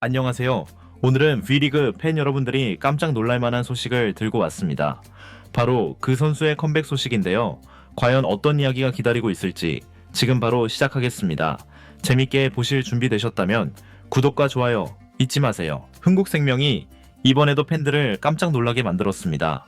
안녕하세요. 오늘은 V리그 팬 여러분들이 깜짝 놀랄만한 소식을 들고 왔습니다. 바로 그 선수의 컴백 소식인데요. 과연 어떤 이야기가 기다리고 있을지 지금 바로 시작하겠습니다. 재밌게 보실 준비 되셨다면 구독과 좋아요 잊지 마세요. 흥국생명이 이번에도 팬들을 깜짝 놀라게 만들었습니다.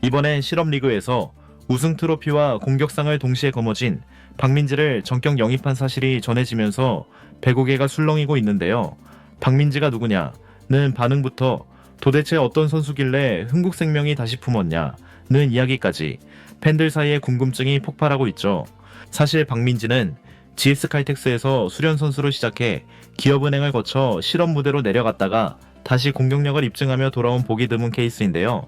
이번엔 실업리그에서 우승 트로피와 공격상을 동시에 거머쥔 박민지를 전격 영입한 사실이 전해지면서 배구계가 술렁이고 있는데요. 박민지가 누구냐는 반응부터 도대체 어떤 선수길래 흥국생명이 다시 품었냐는 이야기까지 팬들 사이에 궁금증이 폭발하고 있죠. 사실 박민지는 GS칼텍스에서 수련 선수로 시작해 기업은행을 거쳐 실업 무대로 내려갔다가 다시 공격력을 입증하며 돌아온 보기 드문 케이스인데요.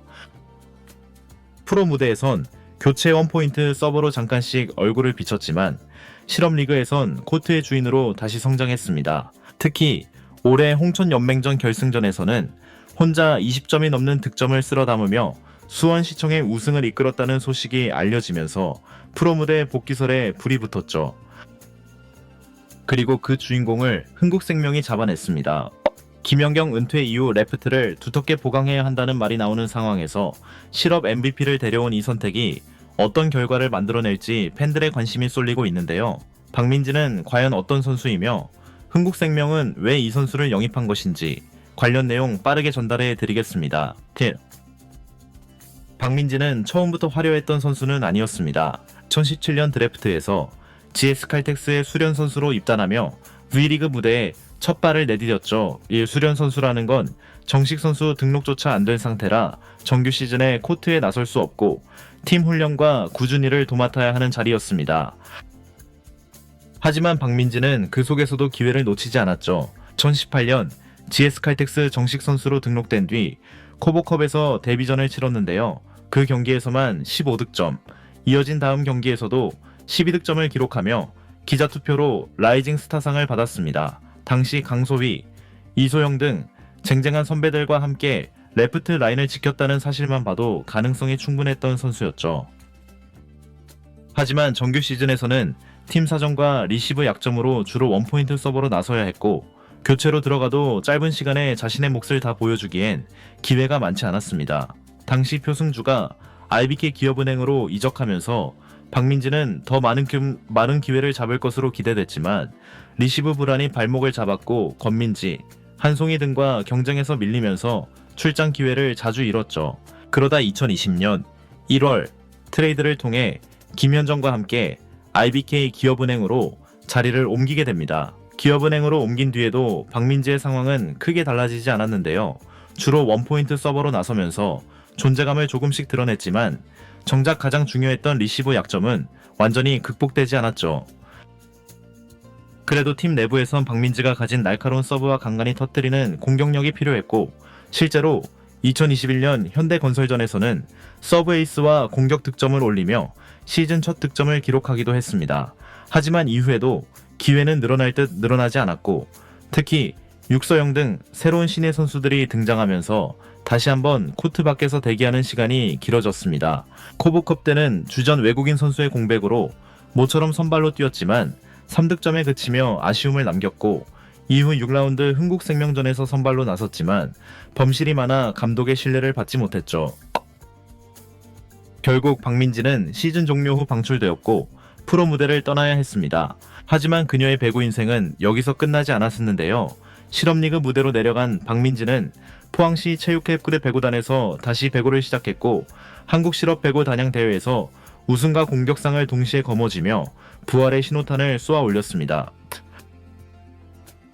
프로 무대에선 교체 원포인트 서버로 잠깐씩 얼굴을 비쳤지만 실업리그에선 코트의 주인으로 다시 성장했습니다. 특히 올해 홍천연맹전 결승전에서는 혼자 20점이 넘는 득점을 쓸어 담으며 수원시청의 우승을 이끌었다는 소식이 알려지면서 프로 무대 복귀설에 불이 붙었죠. 그리고 그 주인공을 흥국생명이 잡아냈습니다. 김연경 은퇴 이후 레프트를 두텁게 보강해야 한다는 말이 나오는 상황에서 실업 MVP를 데려온 이 선택이 어떤 결과를 만들어낼지 팬들의 관심이 쏠리고 있는데요. 박민지는 과연 어떤 선수이며 흥국생명은 왜 이 선수를 영입한 것인지 관련 내용 빠르게 전달해 드리겠습니다. 박민지는 처음부터 화려했던 선수는 아니었습니다. 2017년 드래프트에서 GS칼텍스의 수련 선수로 입단하며 V리그 무대에 첫 발을 내디뎠죠. 이 수련 선수라는 건 정식 선수 등록조차 안 된 상태라 정규 시즌에 코트에 나설 수 없고 팀 훈련과 꾸준히를 도맡아야 하는 자리였습니다. 하지만 박민지는 그 속에서도 기회를 놓치지 않았죠. 2018년 GS칼텍스 정식 선수로 등록된 뒤 코보컵에서 데뷔전을 치렀는데요. 그 경기에서만 15득점, 이어진 다음 경기에서도 12득점을 기록하며 기자투표로 라이징 스타상을 받았습니다. 당시 강소희, 이소영 등 쟁쟁한 선배들과 함께 레프트 라인을 지켰다는 사실만 봐도 가능성이 충분했던 선수였죠. 하지만 정규 시즌에서는 팀 사정과 리시브 약점으로 주로 원포인트 서버로 나서야 했고 교체로 들어가도 짧은 시간에 자신의 몫을 다 보여주기엔 기회가 많지 않았습니다. 당시 표승주가 IBK 기업은행으로 이적하면서 박민지는 더 많은 기회를 잡을 것으로 기대됐지만 리시브 불안이 발목을 잡았고 권민지, 한송이 등과 경쟁에서 밀리면서 출장 기회를 자주 잃었죠. 그러다 2020년 1월 트레이드를 통해 김현정과 함께 IBK 기업은행으로 자리를 옮기게 됩니다. 기업은행으로 옮긴 뒤에도 박민지의 상황은 크게 달라지지 않았는데요. 주로 원포인트 서버로 나서면서 존재감을 조금씩 드러냈지만 정작 가장 중요했던 리시브 약점은 완전히 극복되지 않았죠. 그래도 팀 내부에선 박민지가 가진 날카로운 서브와 간간히 터뜨리는 공격력이 필요했고 실제로 2021년 현대건설전에서는 서브 에이스와 공격 득점을 올리며 시즌 첫 득점을 기록하기도 했습니다. 하지만 이후에도 기회는 늘어날 듯 늘어나지 않았고 특히 육서영 등 새로운 신예 선수들이 등장하면서 다시 한번 코트 밖에서 대기하는 시간이 길어졌습니다. 코보컵 때는 주전 외국인 선수의 공백으로 모처럼 선발로 뛰었지만 3득점에 그치며 아쉬움을 남겼고 이후 6라운드 흥국생명전에서 선발로 나섰지만 범실이 많아 감독의 신뢰를 받지 못했죠. 결국 박민지는 시즌 종료 후 방출되었고 프로 무대를 떠나야 했습니다. 하지만 그녀의 배구 인생은 여기서 끝나지 않았었는데요. 실업리그 무대로 내려간 박민지는 포항시 체육회 배구단에서 다시 배구를 시작했고 한국실업배구 단양대회에서 우승과 공격상을 동시에 거머쥐며 부활의 신호탄을 쏘아 올렸습니다.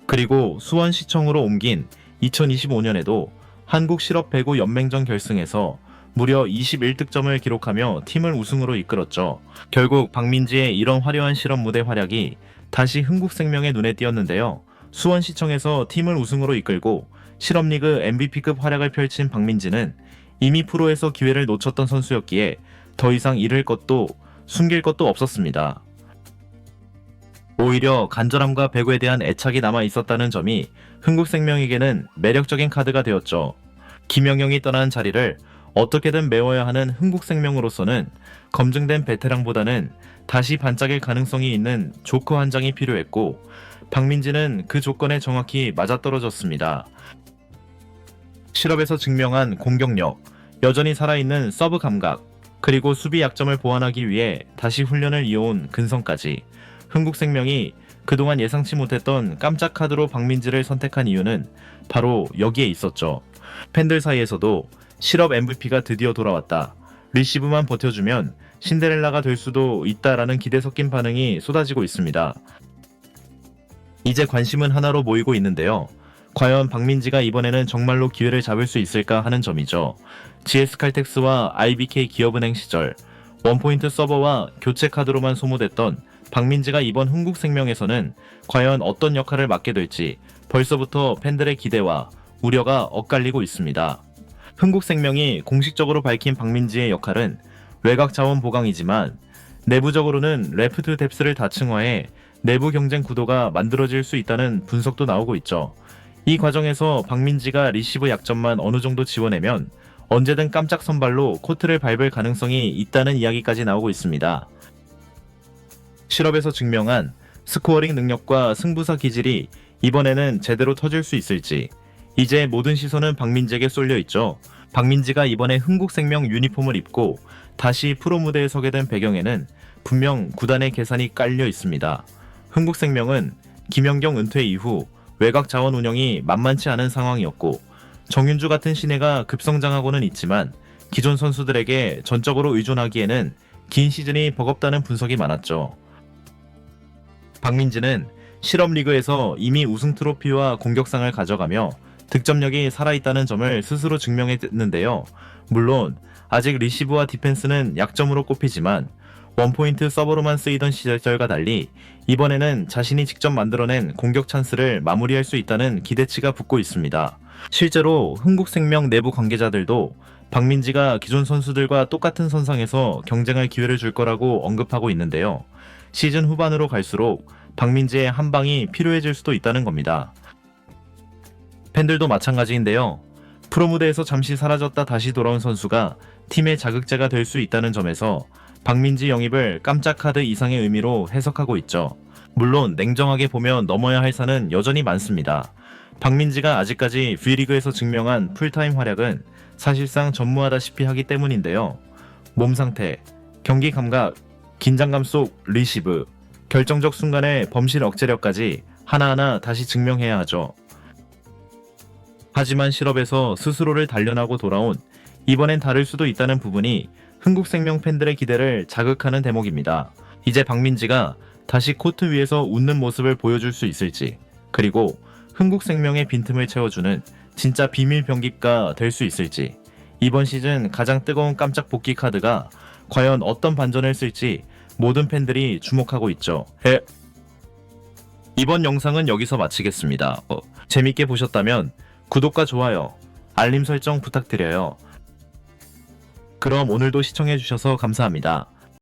그리고 수원시청으로 옮긴 2025년에도 한국실업배구연맹전 결승에서 무려 21득점을 기록하며 팀을 우승으로 이끌었죠. 결국 박민지의 이런 화려한 실업 무대 활약이 다시 흥국생명의 눈에 띄었는데요. 수원시청에서 팀을 우승으로 이끌고 실업리그 MVP급 활약을 펼친 박민지는 이미 프로에서 기회를 놓쳤던 선수였기에 더 이상 잃을 것도 숨길 것도 없었습니다. 오히려 간절함과 배구에 대한 애착이 남아 있었다는 점이 흥국생명에게는 매력적인 카드가 되었죠. 김영영이 떠난 자리를 어떻게든 메워야 하는 흥국생명으로서는 검증된 베테랑보다는 다시 반짝일 가능성이 있는 조커 한 장이 필요했고 박민지는 그 조건에 정확히 맞아떨어졌습니다. 실업에서 증명한 공격력, 여전히 살아있는 서브 감각, 그리고 수비 약점을 보완하기 위해 다시 훈련을 이어온 근성까지 흥국생명이 그동안 예상치 못했던 깜짝 카드로 박민지를 선택한 이유는 바로 여기에 있었죠. 팬들 사이에서도 실업 MVP가 드디어 돌아왔다. 리시브만 버텨주면 신데렐라가 될 수도 있다라는 기대 섞인 반응이 쏟아지고 있습니다. 이제 관심은 하나로 모이고 있는데요. 과연 박민지가 이번에는 정말로 기회를 잡을 수 있을까 하는 점이죠. GS칼텍스와 IBK 기업은행 시절 원포인트 서버와 교체 카드로만 소모됐던 박민지가 이번 흥국생명에서는 과연 어떤 역할을 맡게 될지 벌써부터 팬들의 기대와 우려가 엇갈리고 있습니다. 흥국생명이 공식적으로 밝힌 박민지의 역할은 외곽 자원 보강이지만 내부적으로는 레프트 뎁스를 다층화해 내부 경쟁 구도가 만들어질 수 있다는 분석도 나오고 있죠. 이 과정에서 박민지가 리시브 약점만 어느 정도 지워내면 언제든 깜짝 선발로 코트를 밟을 가능성이 있다는 이야기까지 나오고 있습니다. 실업에서 증명한 스코어링 능력과 승부사 기질이 이번에는 제대로 터질 수 있을지 이제 모든 시선은 박민지에게 쏠려 있죠. 박민지가 이번에 흥국생명 유니폼을 입고 다시 프로 무대에 서게 된 배경에는 분명 구단의 계산이 깔려 있습니다. 흥국생명은 김연경 은퇴 이후 외곽 자원 운영이 만만치 않은 상황이었고 정윤주 같은 신예가 급성장하고는 있지만 기존 선수들에게 전적으로 의존하기에는 긴 시즌이 버겁다는 분석이 많았죠. 박민지는 실업리그에서 이미 우승 트로피와 공격상을 가져가며 득점력이 살아있다는 점을 스스로 증명했는데요. 물론 아직 리시브와 디펜스는 약점으로 꼽히지만 원포인트 서버로만 쓰이던 시절과 달리 이번에는 자신이 직접 만들어낸 공격 찬스를 마무리할 수 있다는 기대치가 붙고 있습니다. 실제로 흥국생명 내부 관계자들도 박민지가 기존 선수들과 똑같은 선상에서 경쟁할 기회를 줄 거라고 언급하고 있는데요. 시즌 후반으로 갈수록 박민지의 한 방이 필요해질 수도 있다는 겁니다. 팬들도 마찬가지인데요. 프로 무대에서 잠시 사라졌다 다시 돌아온 선수가 팀의 자극제가 될 수 있다는 점에서 박민지 영입을 깜짝 카드 이상의 의미로 해석하고 있죠. 물론 냉정하게 보면 넘어야 할 산은 여전히 많습니다. 박민지가 아직까지 V리그에서 증명한 풀타임 활약은 사실상 전무하다시피 하기 때문인데요. 몸 상태, 경기 감각, 긴장감 속 리시브, 결정적 순간의 범실 억제력까지 하나하나 다시 증명해야 하죠. 하지만 실업에서 스스로를 단련하고 돌아온 이번엔 다를 수도 있다는 부분이 흥국생명 팬들의 기대를 자극하는 대목입니다. 이제 박민지가 다시 코트 위에서 웃는 모습을 보여줄 수 있을지, 그리고 흥국생명의 빈틈을 채워주는 진짜 비밀 병기가 될 수 있을지, 이번 시즌 가장 뜨거운 깜짝 복귀 카드가 과연 어떤 반전을 쓸지 모든 팬들이 주목하고 있죠. 이번 영상은 여기서 마치겠습니다. 재밌게 보셨다면 구독과 좋아요, 알림 설정 부탁드려요. 그럼 오늘도 시청해주셔서 감사합니다.